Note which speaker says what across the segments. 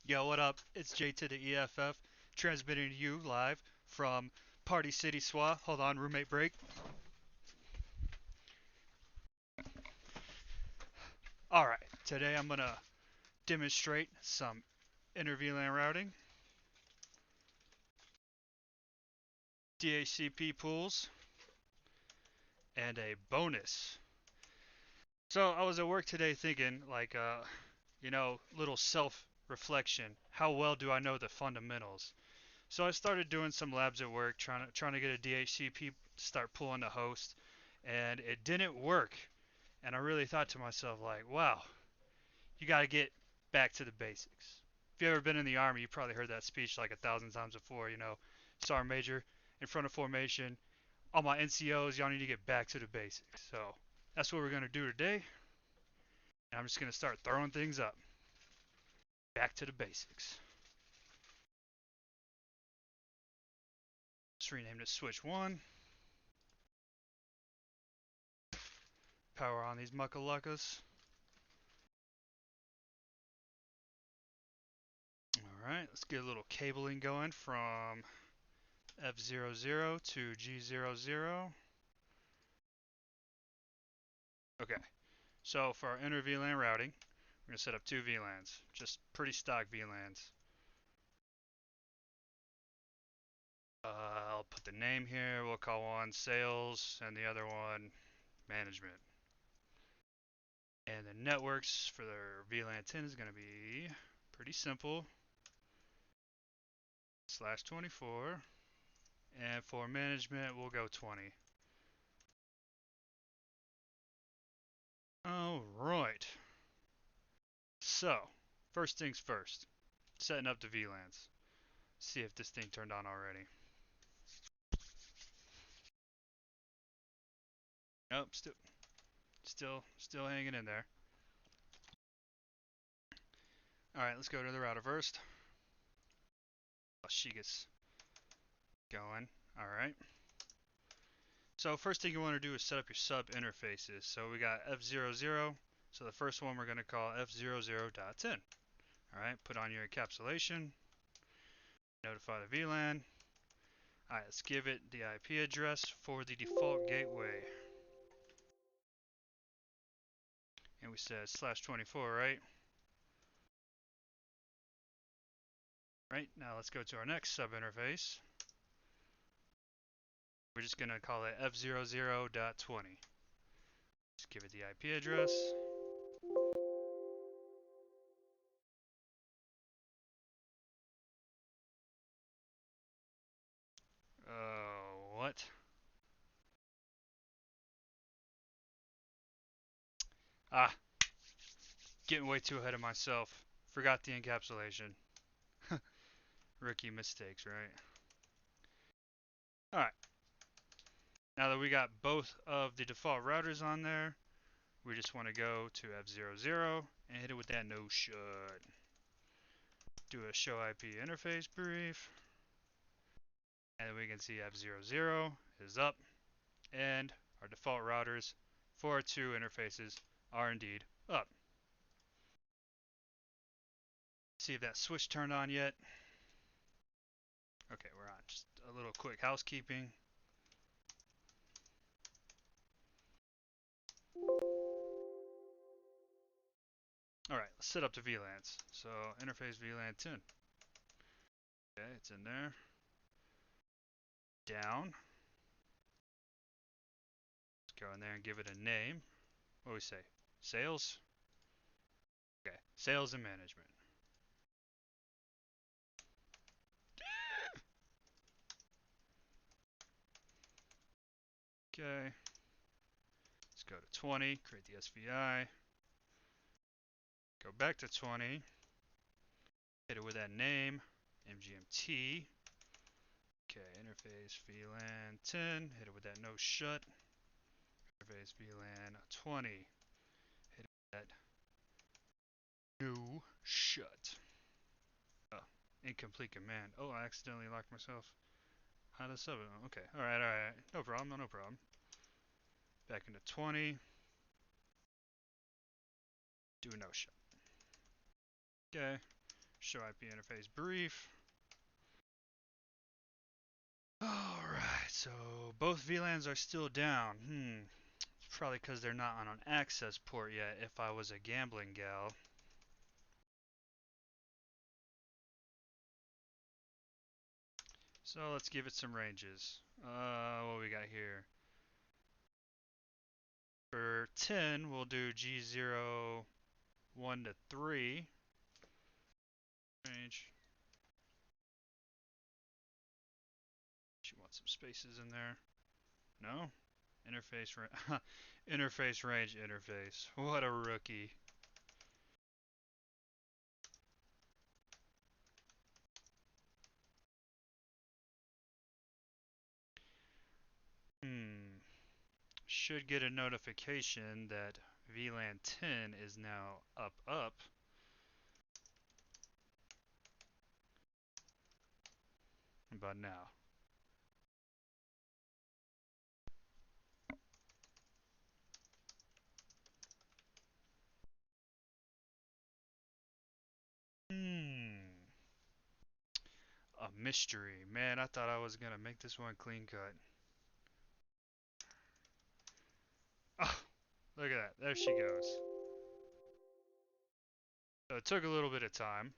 Speaker 1: Yo, what up? It's J to the EFF, transmitting to you live from Party City SWA. Hold on, roommate break. Alright, today I'm gonna demonstrate some InterVLAN routing, DHCP pools, and a bonus. So I was at work today thinking, little self-reflection. How well do I know the fundamentals? So I started doing some labs at work, trying to get a DHCP to start pulling the host, and it didn't work. And I really thought to myself, like, wow, you got to get back to the basics. If you've ever been in the Army, you probably heard that speech like 1,000 times before, Sergeant Major, in front of formation, all my NCOs, y'all need to get back to the basics. So that's what we're going to do today. And I'm just going to start throwing things up. Back to the basics. Let's rename this switch 1. Power on these muckaluckas. Alright, let's get a little cabling going from F00 to G00. Okay, so for our inter VLAN routing, we're going to set up two VLANs, just pretty stock VLANs. I'll put the name here, we'll call one sales and the other one management. And the networks for their VLAN 10 is going to be pretty simple. /24, and for management we'll go 20. Alright, so first things first, setting up the VLANs. See if this thing turned on already. Nope, still hanging in there. Alright, let's go to the router first. She gets going. Alright. So first thing you want to do is set up your sub interfaces. So we got F00. So the first one we're going to call F00.10. Alright, put on your encapsulation. Notify the VLAN. Alright, let's give it the IP address for the default gateway. And we said /24, right? Right, now let's go to our next sub interface. We're just going to call it F00.20. Just give it the IP address. What? Ah, getting way too ahead of myself. Forgot the encapsulation. Rookie mistakes, right? Alright, now that we got both of the default routers on there, we just want to go to F00 and hit it with that no shut. Do a show IP interface brief, and we can see F00 is up, and our default routers for our two interfaces are indeed up. See if that switch turned on yet. Okay, we're on. Just a little quick housekeeping. Alright, let's set up the VLANs. So interface VLAN 10. Okay, it's in there. Down. Let's go in there and give it a name. What do we say? Sales? Okay, sales and management. Okay. Let's go to 20, create the SVI. Go back to 20. Hit it with that name, MGMT. Okay, interface VLAN 10. Hit it with that no shut. Interface VLAN 20. Hit it with that no shut. Oh, incomplete command. Oh, I accidentally locked myself out of 7. Okay, alright. No problem. Back into 20. Do a no shut. Okay, Show IP interface brief. Alright, so both VLANs are still down. It's probably because they're not on an access port yet if I was a gambling gal. So let's give it some ranges. What we got here? For 10, we'll do G0, 1 to 3. Range. You want some spaces in there? No? Interface range. Interface range interface. What a rookie. Should get a notification that VLAN 10 is now up. But now. A mystery. Man, I thought I was gonna make this one clean cut. Oh, look at that. There she goes. So it took a little bit of time,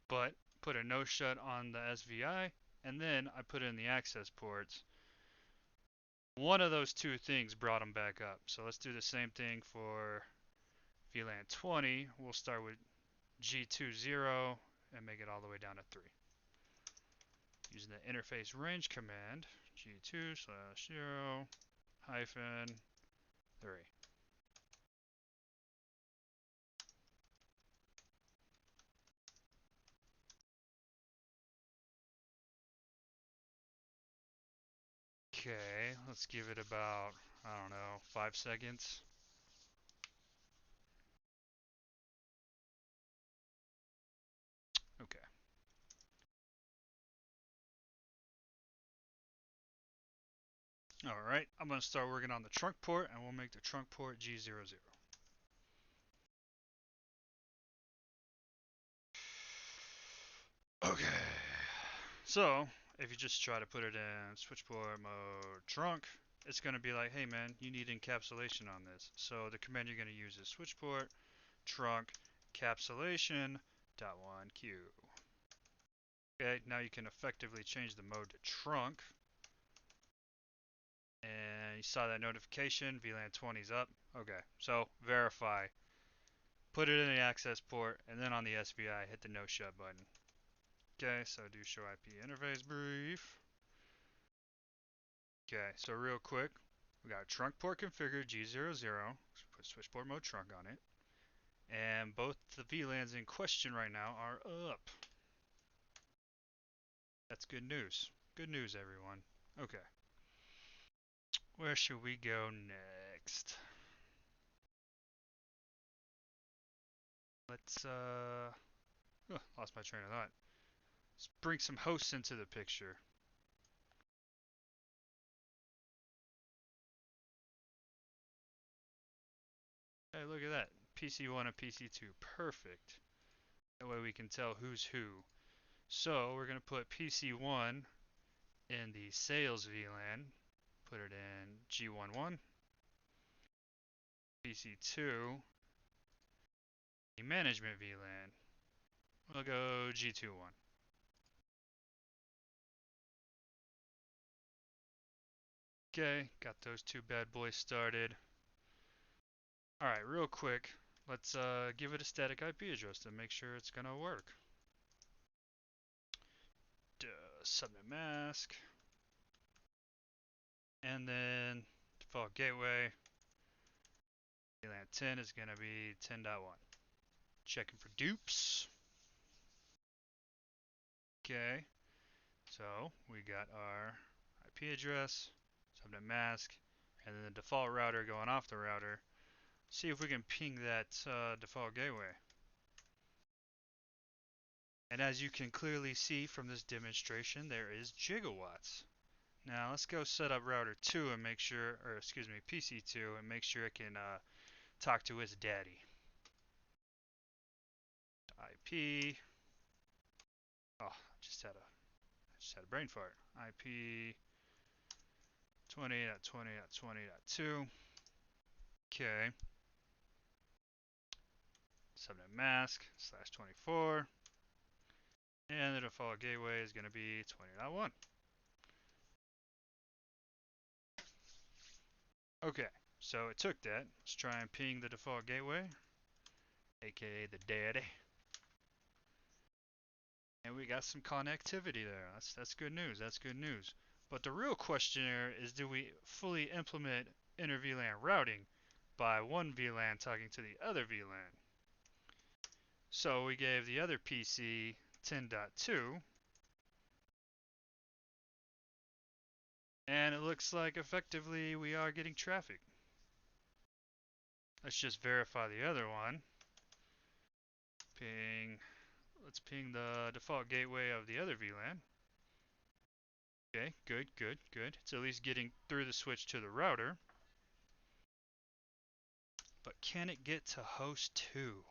Speaker 1: but put a no shut on the SVI, and then I put in the access ports. One of those two things brought them back up. So let's do the same thing for VLAN 20. We'll start with G20 and make it all the way down to 3. Using the interface range command, G2/0 hyphen 3. Okay, let's give it about, I don't know, 5 seconds. Okay. Alright, I'm going to start working on the trunk port, and we'll make the trunk port G00. Okay. So, if you just try to put it in switch port mode trunk, it's going to be like, hey man, you need encapsulation on this. So the command you're going to use is switch port trunk encapsulation .1q. Okay, now you can effectively change the mode to trunk. And you saw that notification, VLAN 20 is up. Okay, so verify. Put it in the access port, and then on the SVI, hit the no shut button. Okay, so do show IP interface brief. Okay, so real quick, we got trunk port configured G00. Put switch port mode trunk on it. And both the VLANs in question right now are up. That's good news. Good news, everyone. Okay. Where should we go next? Let's, lost my train of thought. Let's bring some hosts into the picture. Hey, look at that. PC1 and PC2. Perfect. That way we can tell who's who. So we're going to put PC1 in the sales VLAN. Put it in G11. PC2, the management VLAN. We'll go G21. Okay, got those two bad boys started. Alright, real quick, let's give it a static IP address to make sure it's gonna work. Subnet mask. And then default gateway. VLAN 10 is gonna be 10.1. Checking for dupes. Okay, so we got our IP address, subnet mask, and then the default router going off the router. See if we can ping that default gateway. And as you can clearly see from this demonstration, there is gigawatts. Now let's go set up router 2 and make sure, or excuse me, PC2 and make sure it can talk to its daddy. IP Oh, I just had a brain fart. IP 20.20.20.2. Okay. Subnet mask slash 24. And the default gateway is going to be 20.1. Okay, so it took that. Let's try and ping the default gateway, aka the daddy. And we got some connectivity there. That's good news. That's good news. But the real question here is, do we fully implement InterVLAN routing by one VLAN talking to the other VLAN? So we gave the other PC 10.2, and it looks like effectively we are getting traffic. Let's just verify the other one. Ping. Let's ping the default gateway of the other VLAN. Okay, good, good, good. It's at least getting through the switch to the router. But can it get to host 2?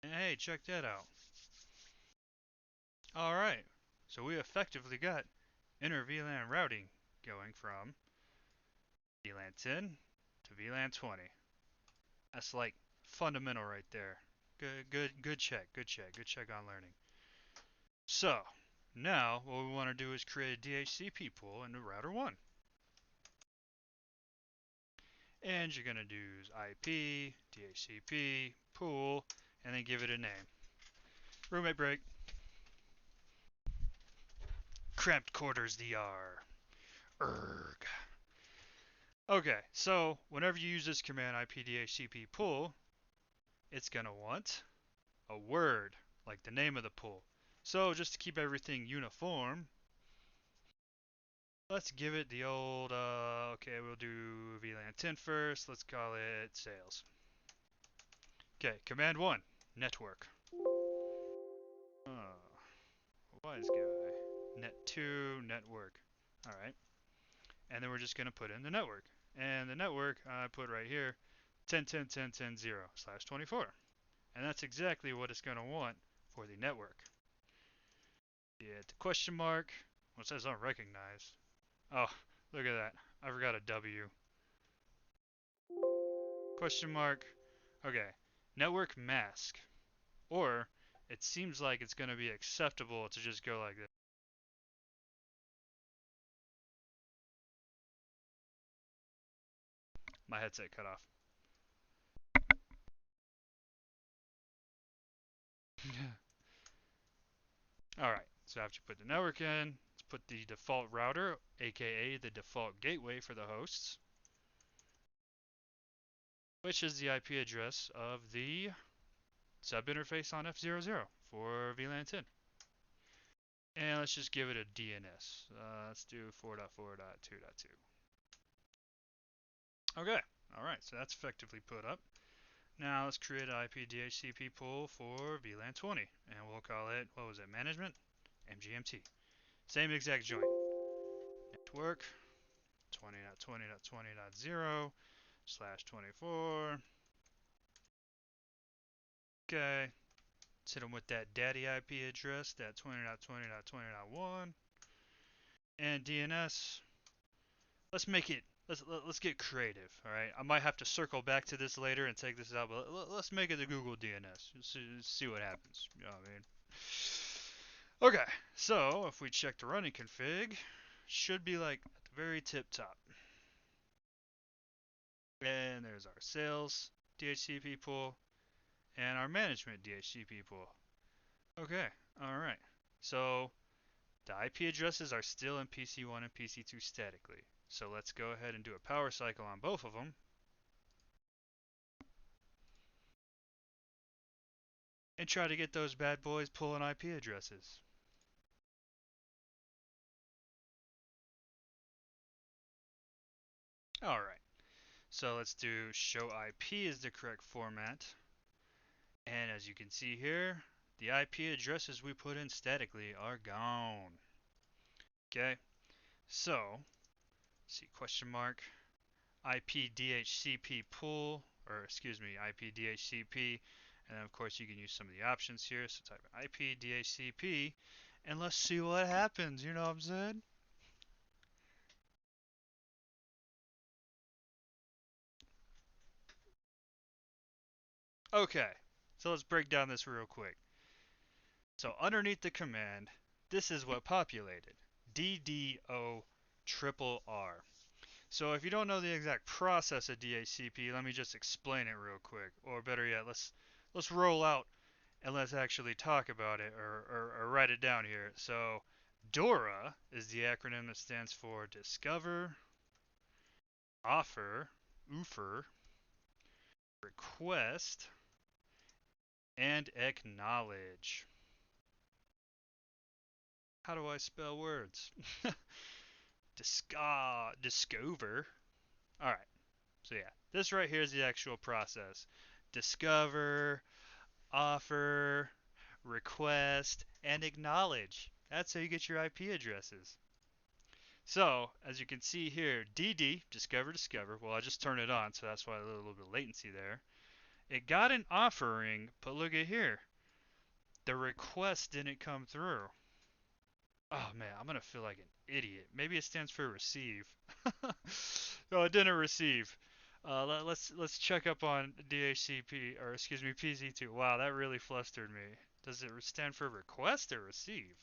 Speaker 1: And hey, check that out. Alright, so we effectively got inter-VLAN routing going from VLAN 10 to VLAN 20. That's like fundamental right there. Good check, good check, good check on learning. So, now what we want to do is create a DHCP pool into router 1. And you're going to use IP, DHCP, pool, and then give it a name. Roommate break. Cramped quarters DR. Erg. Okay, so whenever you use this command IPDHCP pool, it's going to want a word, like the name of the pool. So just to keep everything uniform, let's give it the old, okay, we'll do VLAN 10 first. Let's call it sales. Okay, command 1, network. Wise guy. Net2, network. Alright. And then we're just going to put in the network. And the network, I put right here, 10.10.10.10.0/24. And that's exactly what it's going to want for the network. Yeah, the question mark. Well, it says unrecognized. Oh, look at that. I forgot a W. Question mark. Okay. Network mask. Or, it seems like it's going to be acceptable to just go like this. My headset cut off. Alright, so after you put the network in, let's put the default router, aka the default gateway for the hosts, which is the IP address of the sub interface on F00 for VLAN 10. And let's just give it a DNS. Let's do 4.4.2.2. Okay, alright, so that's effectively put up. Now let's create an IP DHCP pool for VLAN 20, and we'll call it, what was it, management? MGMT. Same exact joint. Network 20.20.20.0/24. Okay, let's hit them with that daddy IP address, that 20.20.20.1. And DNS, let's get creative, all right? I might have to circle back to this later and take this out, but let's make it the Google DNS. See what happens. You know what I mean? Okay, so if we check the running config, should be like at the very tip top. And there's our sales DHCP pool and our management DHCP pool. Okay, alright. So the IP addresses are still in PC1 and PC2 statically. So let's go ahead and do a power cycle on both of them. And try to get those bad boys pulling IP addresses. Alright, so let's do show IP is the correct format. And as you can see here, the IP addresses we put in statically are gone. Okay, so, see question mark, IP DHCP pool, or excuse me, IP DHCP, And then of course you can use some of the options here. So type in IP DHCP, and let's see what happens. You know what I'm saying? Okay, so let's break down this real quick. So underneath the command, this is what populated. DDO triple R. So if you don't know the exact process of DHCP, let me just explain it real quick. Or better yet, let's roll out and let's actually talk about it or write it down here. So DORA is the acronym that stands for Discover, Offer, Request, and Acknowledge. How do I spell words? Discover. Alright, so yeah, this right here is the actual process. Discover, offer, request, and acknowledge. That's how you get your IP addresses. So, as you can see here, DD, discover, well, I just turned it on, so that's why a little bit of latency there. It got an offering, but look at here. The request didn't come through. Oh man, I'm gonna feel like an idiot. Maybe it stands for receive. No, it didn't receive. Let's check up on DHCP or excuse me PZ2. Wow, that really flustered me. Does it stand for request or receive?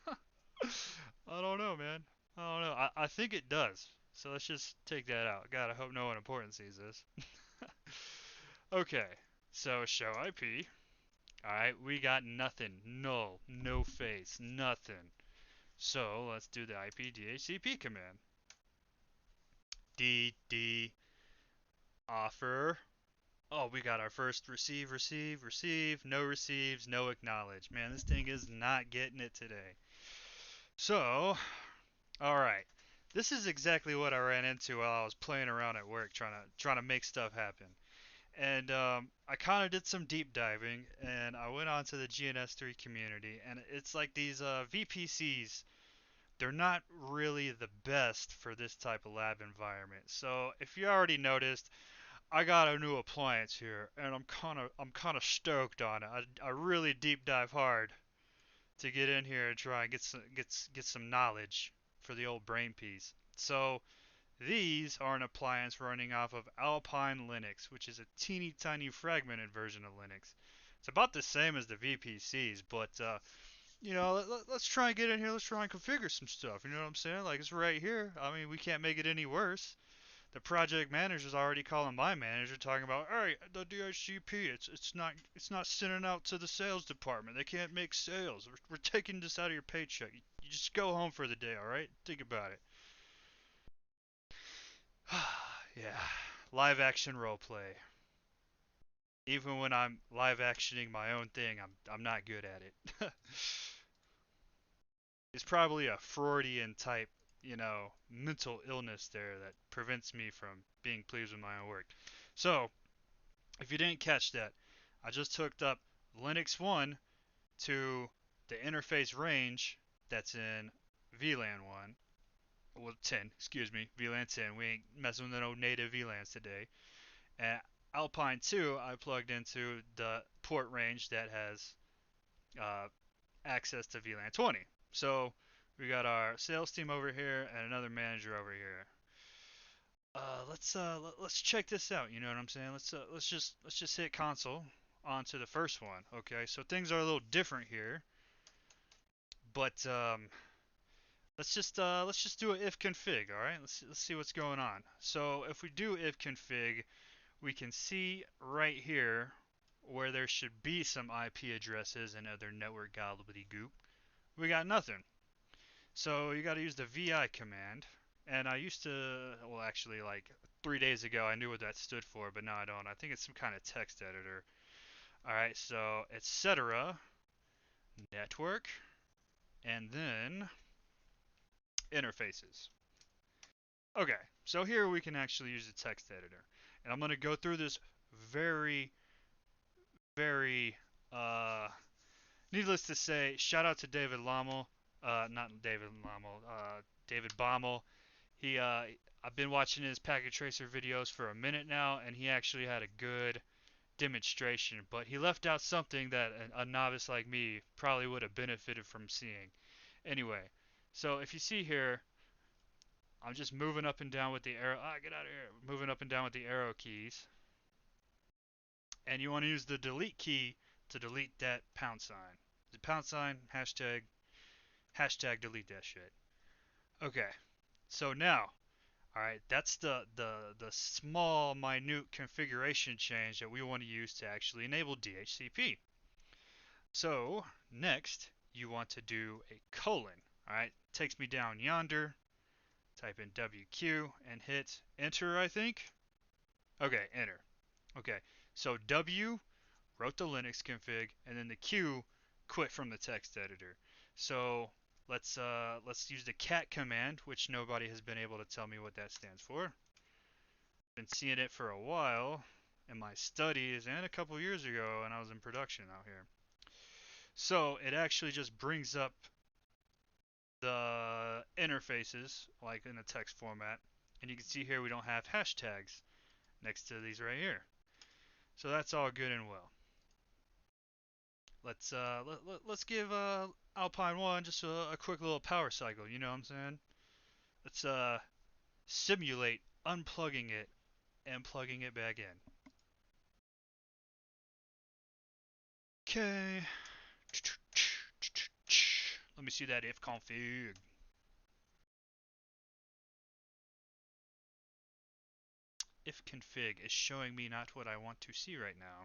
Speaker 1: I don't know, man. I don't know. I think it does. So let's just take that out. God, I hope no one important sees this. Okay, so show IP. Alright, we got nothing. Null. No face. Nothing. So let's do the IP DHCP command. DD offer. Oh, we got our first receive, no receives, no acknowledge. Man, this thing is not getting it today. So, alright. This is exactly what I ran into while I was playing around at work trying to make stuff happen. And I kind of did some deep diving, and I went onto the GNS3 community, and it's like these VPCs, they're not really the best for this type of lab environment. So if you already noticed, I got a new appliance here, and I'm kind of stoked on it. I really deep dive hard to get in here and try and get some knowledge for the old brain piece. So these are an appliance running off of ALPINE Linux, which is a teeny tiny fragmented version of Linux. It's about the same as the VPCs, but let's try and get in here. Let's try and configure some stuff. You know what I'm saying? Like it's right here. I mean, we can't make it any worse. The project manager's already calling my manager, talking about, hey, the DHCP, it's not sending out to the sales department. They can't make sales. We're taking this out of your paycheck. You just go home for the day, all right? Think about it. Yeah, live action role play. Even when I'm live actioning my own thing, I'm not good at it. It's probably a Freudian type, mental illness there that prevents me from being pleased with my own work. So, if you didn't catch that, I just hooked up Linux 1 to the interface range that's in VLAN 1. Well, 10, excuse me, VLAN 10. We ain't messing with no native VLANs today. And Alpine 2, I plugged into the port range that has uh, access to VLAN 20. So we got our sales team over here and another manager over here. Let's check this out. You know what I'm saying? Let's just hit console onto the first one. Okay, so things are a little different here, but let's just do an if config. All right, let's see what's going on. So if we do if config, we can see right here where there should be some IP addresses and other network gobbledygook. We got nothing. So you got to use the VI command. And I used to, well, actually, like 3 days ago, I knew what that stood for, but now I don't. I think it's some kind of text editor. All right, so etc. network, and then interfaces. Okay, so here we can actually use the text editor, and I'm gonna go through this very, very needless to say, shout out to David Lommel, not David Lommel, David Baumel. I've been watching his packet tracer videos for a minute now, and he actually had a good demonstration, but he left out something that a novice like me probably would have benefited from seeing. Anyway, so if you see here, I'm just moving up and down with the arrow. Ah, get out of here. Moving up and down with the arrow keys. And you want to use the delete key to delete that pound sign. The pound sign, hashtag delete that shit. Okay, so now, alright, that's the small, minute configuration change that we want to use to actually enable DHCP. So, next, you want to do a colon. Alright, takes me down yonder, type in WQ, and hit enter, I think. Okay, enter. Okay, so W wrote the Linux config, and then the Q quit from the text editor. So let's use the cat command, which nobody has been able to tell me what that stands for. Been seeing it for a while in my studies and a couple years ago, and I was in production out here. So it actually just brings up the interfaces like in a text format, and you can see here we don't have hashtags next to these right here. So that's all good and well. Let's give Alpine 1 just a quick little power cycle, you know what I'm saying? Let's simulate unplugging it and plugging it back in. Okay. Let me see that if config. If config is showing me not what I want to see right now.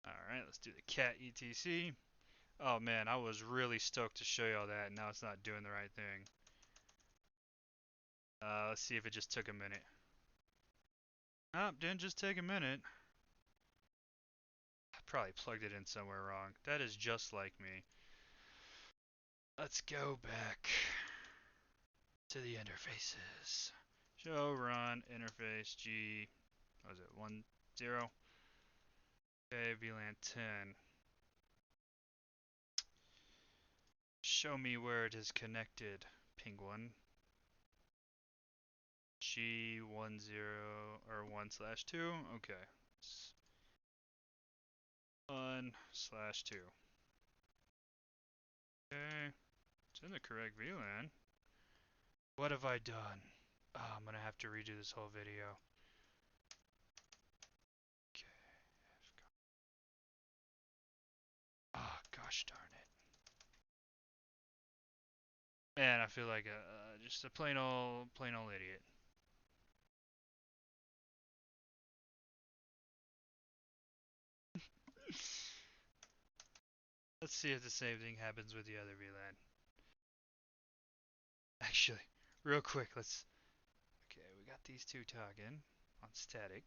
Speaker 1: Alright, let's do the cat etc. Oh man, I was really stoked to show y'all that, and now it's not doing the right thing. Let's see if it just took a minute. Nope, didn't just take a minute. I probably plugged it in somewhere wrong. That is just like me. Let's go back to the interfaces. Show run interface G. What was it? 1.0. Okay, VLAN 10. Show me where it is connected. Penguin. G10 or 1/2. Okay. 1/2. Okay. It's in the correct VLAN. What have I done? Oh, I'm gonna have to redo this whole video. Okay. Oh, gosh darn it. Man, I feel like just a plain old idiot. Let's see if the same thing happens with the other VLAN. Actually, real quick, let's... Okay, we got these two talking on static.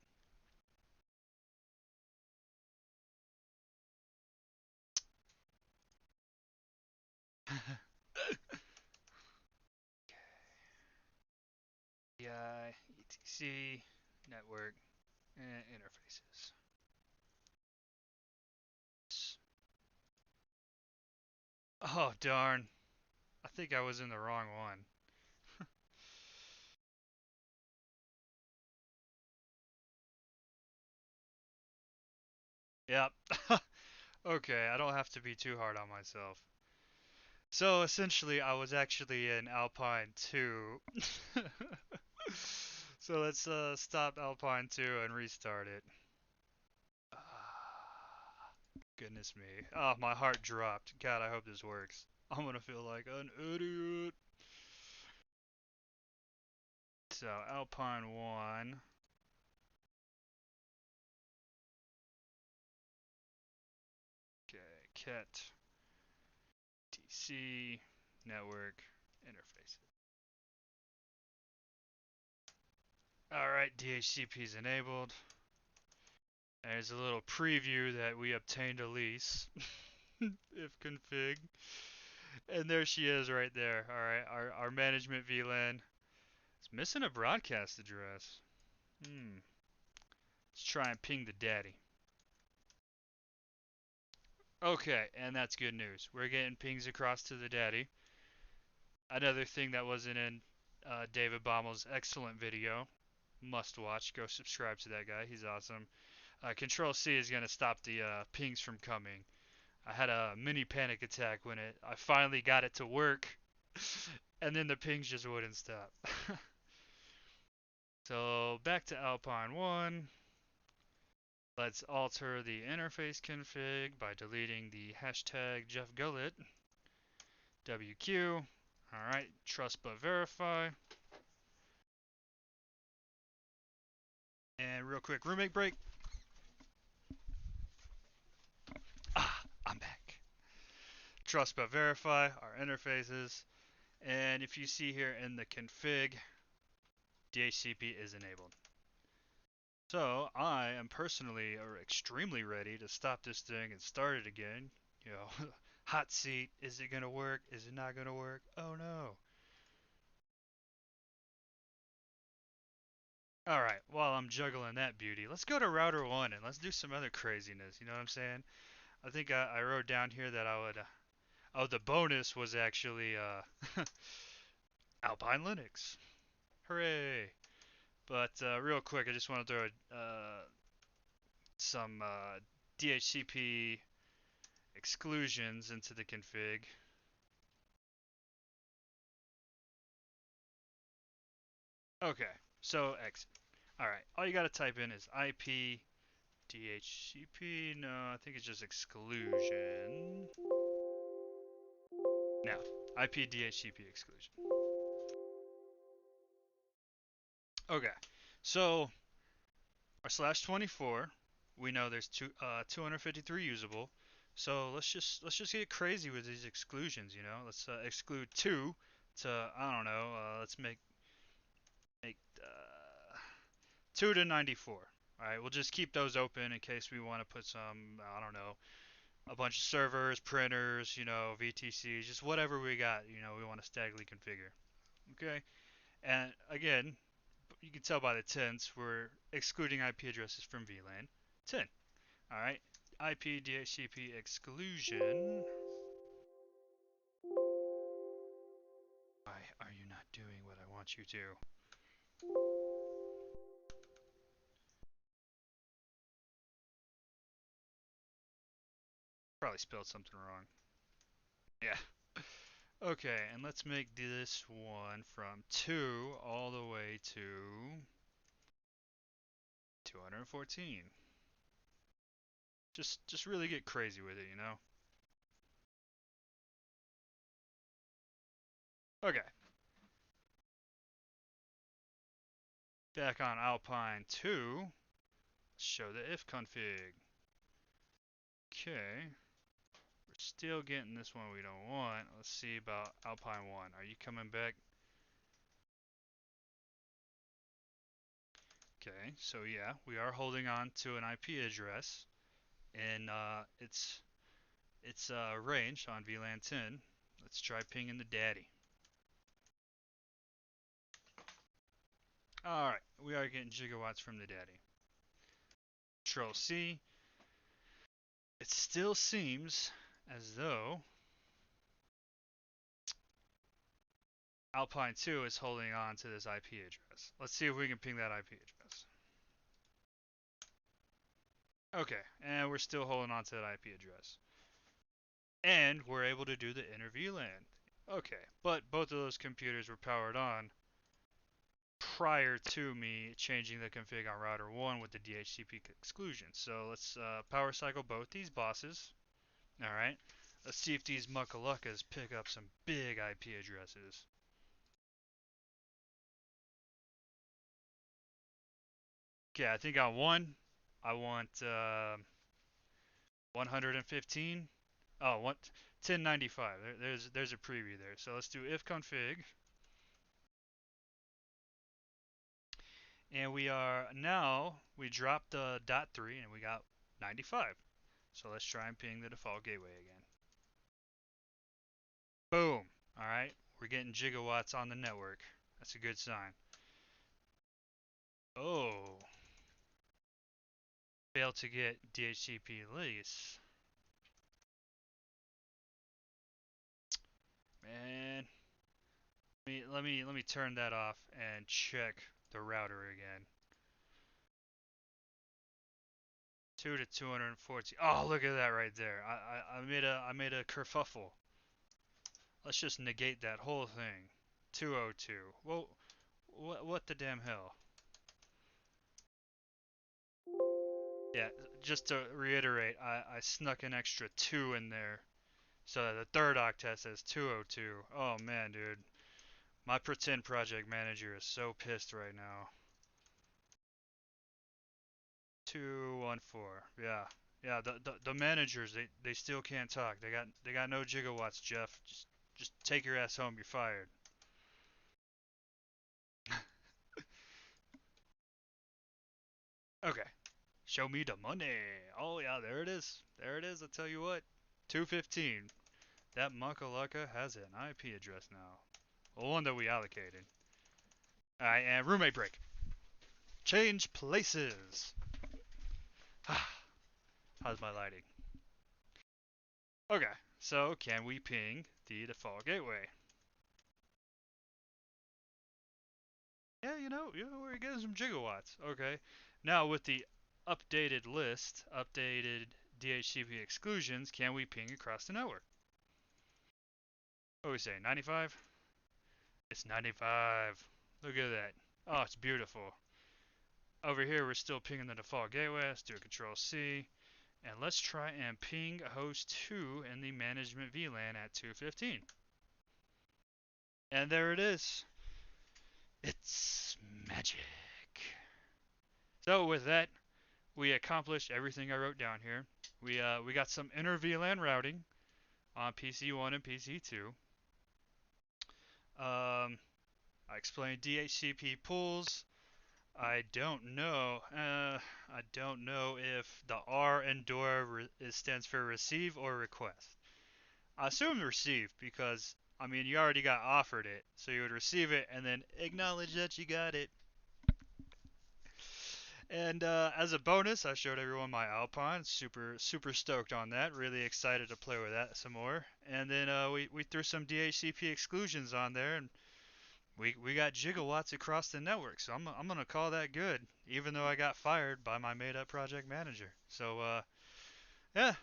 Speaker 1: EI, ETC, network, and interfaces. Oh, darn. I think I was in the wrong one. Yep. Okay, I don't have to be too hard on myself. So essentially, I was actually in Alpine 2. So let's stop Alpine 2 and restart it. Goodness me. Oh, my heart dropped. God, I hope this works. I'm gonna feel like an idiot. So, Alpine 1. Okay, cat, TC, network, interface. Alright, DHCP is enabled. There's a little preview that we obtained a lease. If config. And there she is right there. Alright, our management VLAN. It's missing a broadcast address. Let's try and ping the daddy. Okay, and that's good news. We're getting pings across to the daddy. Another thing that wasn't in David Bommel's excellent video. must watch. Go subscribe to that guy. He's awesome. Control C is gonna stop the pings from coming. I had a mini panic attack when I finally got it to work, and then the pings just wouldn't stop. So back to Alpine 1. Let's alter the interface config by deleting the hashtag Jeff Gullett. WQ. Alright, trust but verify. And real quick, roommate break. I'm back. Trust but verify our interfaces. And if you see here in the config, DHCP is enabled. So I am personally or extremely ready to stop this thing and start it again. You know, hot seat. Is it gonna work? Is it not gonna work? Oh no. Alright, while I'm juggling that beauty, let's go to router 1 and let's do some other craziness. You know what I'm saying? I think I wrote down here that I would. Oh, the bonus was actually ALPINE Linux. Hooray! But real quick, I just want to throw some DHCP exclusions into the config. Okay, so exit. Alright, all you gotta type in is IP DHCP. No, I think it's just exclusion. No, IP DHCP exclusion. Okay, so our slash 24, we know there's 253 usable. So let's just get crazy with these exclusions. Let's exclude 2 to I don't know. Let's make 2 to 94. All right, we'll just keep those open in case we want to put some, I don't know, a bunch of servers, printers, VTCs, just whatever we got, we want to stagly configure. Okay, and again, you can tell by the tens, we're excluding IP addresses from VLAN 10. All right, IP DHCP exclusion. Why are you not doing what I want you to? Probably spelled something wrong. Yeah. Okay, and let's make this one from 2 all the way to 214. Just really get crazy with it. Okay, back on Alpine 2, let's show the if config. Okay, we're still getting this one we don't want. Let's see about Alpine 1. Are you coming back? Okay, so yeah, we are holding on to an IP address, and it's range on VLAN 10. Let's try pinging the daddy. All right, we are getting gigawatts from the daddy. Control C. It still seems as though Alpine 2 is holding on to this IP address. Let's see if we can ping that IP address. Okay, and we're still holding on to that IP address. And we're able to do the InterVLAN. Okay, but both of those computers were powered on prior to me changing the config on router 1 with the DHCP exclusion. So let's power cycle both these bosses. Alright, let's see if these muckaluckas pick up some big IP addresses. Okay, I think on 1, I want 115. Oh, 1095. There's a preview there. So let's do if config. And we dropped the .3 and we got 95. So let's try and ping the default gateway again. Boom. All right. We're getting gigawatts on the network. That's a good sign. Oh. Failed to get DHCP lease. Man. Let me turn that off and check the router again. 2 to 240. Oh, look at that right there. I made a kerfuffle. Let's just negate that whole thing. 202. Well, what the damn hell? Yeah, just to reiterate, I snuck an extra 2 in there. So that the third octet says 202. Oh man, dude. My pretend project manager is so pissed right now. 214. Yeah. Yeah, the managers they still can't talk. They got no gigawatts, Jeff. Just take your ass home, you're fired. Okay. Show me the money. Oh yeah, there it is. There it is. I tell you what. 215. That Makalaka has an IP address now. Well, one that we allocated. Alright, and roommate break. Change places. How's my lighting? Okay, so can we ping the default gateway? Yeah, we're getting some gigawatts. Okay, now with the updated list, updated DHCP exclusions, can we ping across the network? What do we say, 95? It's 95. Look at that. Oh, it's beautiful. Over here, we're still pinging the default gateway. Let's do a Control C. And let's try and ping host 2 in the management VLAN at 215. And there it is. It's magic. So with that, we accomplished everything I wrote down here. We got some InterVLAN routing on PC1 and PC2. I explained DHCP pools. I don't know if the R in DORA stands for receive or request. I assume receive because I mean you already got offered it, so you would receive it and then acknowledge that you got it. And as a bonus, I showed everyone my Alpine. Super stoked on that. Really excited to play with that some more. And then we threw some DHCP exclusions on there, and we got gigawatts across the network. So I'm gonna call that good, even though I got fired by my made-up project manager. So yeah,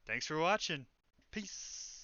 Speaker 1: thanks for watching. Peace.